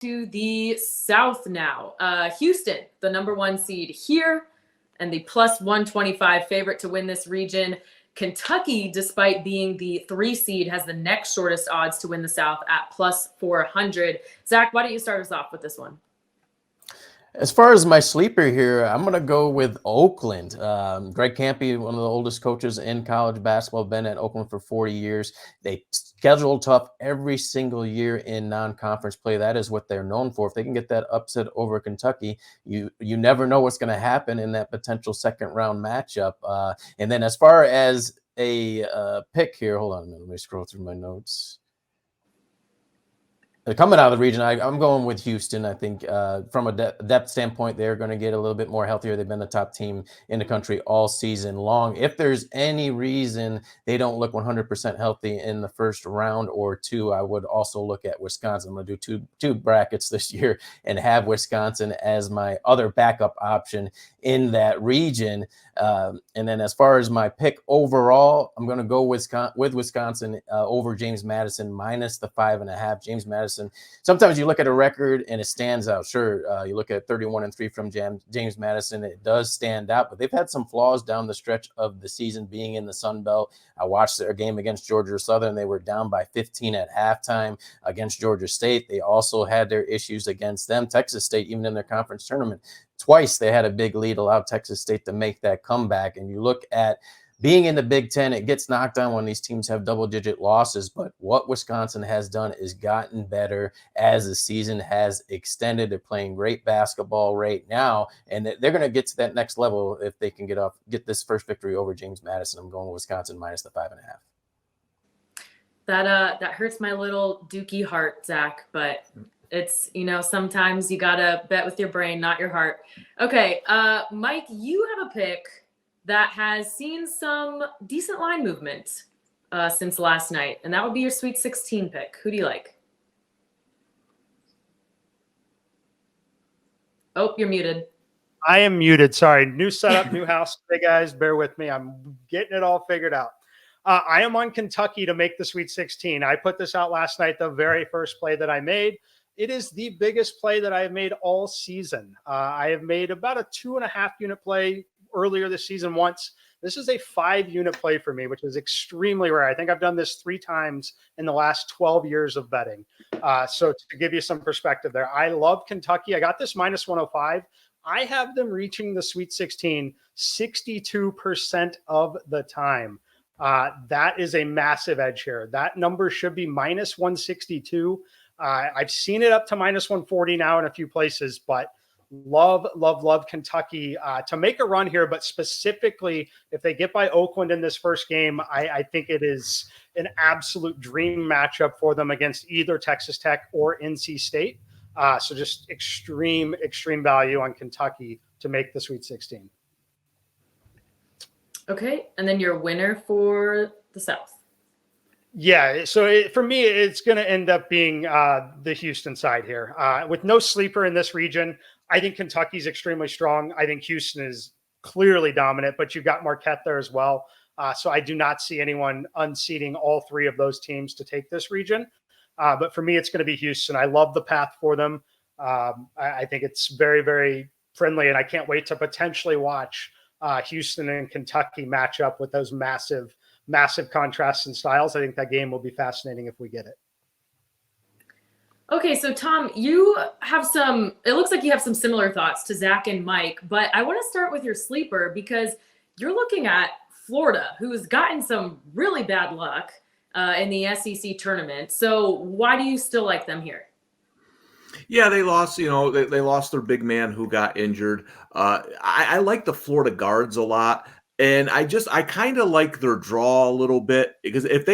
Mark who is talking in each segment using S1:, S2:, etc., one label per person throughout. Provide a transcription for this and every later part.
S1: to the South now. Houston, the number 1 seed here, and the plus 125 favorite to win this region. Kentucky, despite being the 3 seed, has the next shortest odds to win the South at plus 400. Zach, why don't you start us off with this one?
S2: As far as my sleeper here, I'm going to go with Oakland. Greg Kampe, one of the oldest coaches in college basketball, been at Oakland for 40 years. They schedule tough every single year in non-conference play. That is what they're known for. If they can get that upset over Kentucky, you never know what's going to happen in that potential second-round matchup. And then as far as a pick here, hold on a minute, let me scroll through my notes. Coming out of the region, I'm going with Houston. I think from a depth standpoint, they're going to get a little bit more healthier. They've been the top team in the country all season long. If there's any reason they don't look 100% healthy in the first round or two, I would also look at Wisconsin. I'm going to do two brackets this year and have Wisconsin as my other backup option in that region. And then as far as my pick overall, I'm going to go with Wisconsin over James Madison minus the 5.5. James Madison, sometimes you look at a record and it stands out. Sure, you look at 31-3 from James Madison, it does stand out, but they've had some flaws down the stretch of the season being in the Sun Belt. I watched their game against Georgia Southern. They were down by 15 at halftime against Georgia State. They also had their issues against them. Texas State, even in their conference tournament, twice they had a big lead, allowed Texas State to make that comeback. And you look at being in the Big Ten, it gets knocked down when these teams have double-digit losses. But what Wisconsin has done is gotten better as the season has extended. They're playing great basketball right now, and they're going to get to that next level if they can get this first victory over James Madison. I'm going with Wisconsin minus the 5.5.
S1: That hurts my little Dookie heart, Zach, but it's, sometimes you got to bet with your brain, not your heart. Okay, Mike, you have a pick that has seen some decent line movement since last night, and that would be your Sweet 16 pick. Who do you like? Oh, you're muted.
S3: I am muted. Sorry. New setup, new house. Hey, guys, bear with me. I'm getting it all figured out. I am on Kentucky to make the Sweet 16. I put this out last night, the very first play that I made. It is the biggest play that I have made all season. I have made about a 2.5 unit play earlier this season once. This is a 5-unit play for me, which is extremely rare. I think I've done this 3 times in the last 12 years of betting. So to give you some perspective there, I love Kentucky. I got this minus 105. I have them reaching the Sweet 16 62% of the time. That is a massive edge here. That number should be minus 162. I've seen it up to minus 140 now in a few places, but love Kentucky to make a run here. But specifically, if they get by Oakland in this first game, I think it is an absolute dream matchup for them against either Texas Tech or NC State. So just extreme value on Kentucky to make the Sweet 16.
S1: Okay, and then your winner for the South.
S3: Yeah, so for me, it's going to end up being the Houston side here. With no sleeper in this region, I think Kentucky's extremely strong. I think Houston is clearly dominant, but you've got Marquette there as well. So I do not see anyone unseating all 3 of those teams to take this region. But for me, it's going to be Houston. I love the path for them. I think it's very, very friendly, and I can't wait to potentially watch Houston and Kentucky match up with those massive contrasts and styles. I think that game will be fascinating if we get it.
S1: Okay, so Tom, it looks like you have some similar thoughts to Zach and Mike, but I want to start with your sleeper because you're looking at Florida, who's gotten some really bad luck in the SEC tournament. So why do you still like them here?
S4: Yeah, they lost, they lost their big man who got injured. I like the Florida guards a lot. And I kind of like their draw a little bit because if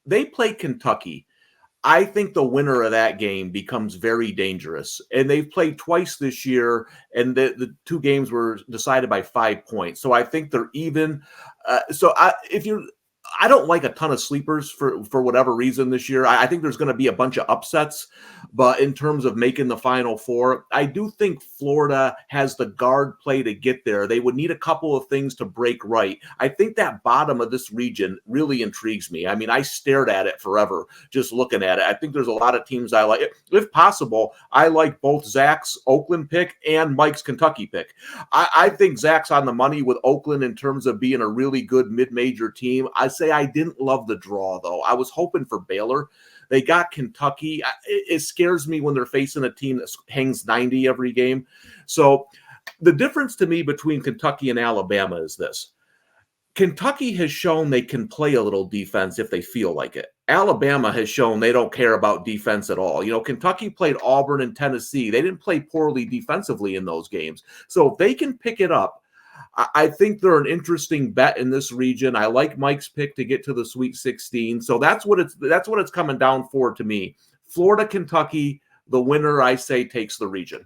S4: they play Kentucky, I think the winner of that game becomes very dangerous. And they've played twice this year, and the 2 games were decided by 5 points. So I think they're even. I don't like a ton of sleepers for whatever reason this year. I think there's going to be a bunch of upsets, but in terms of making the Final Four, I do think Florida has the guard play to get there. They would need a couple of things to break right. I think that bottom of this region really intrigues me. I mean, I stared at it forever just looking at it. I think there's a lot of teams I like. If possible, I like both Zach's Oakland pick and Mike's Kentucky pick. I think Zach's on the money with Oakland in terms of being a really good mid-major team. I say I didn't love the draw, though. I was hoping for Baylor. They got Kentucky. It scares me when they're facing a team that hangs 90 every game. So the difference to me between Kentucky and Alabama is this. Kentucky has shown they can play a little defense if they feel like it. Alabama has shown they don't care about defense at all. You know, Kentucky played Auburn and Tennessee. They didn't play poorly defensively in those games. So if they can pick it up, I think they're an interesting bet in this region. I like Mike's pick to get to the Sweet 16. So that's what it's coming down for to me. Florida, Kentucky, the winner, I say, takes the region.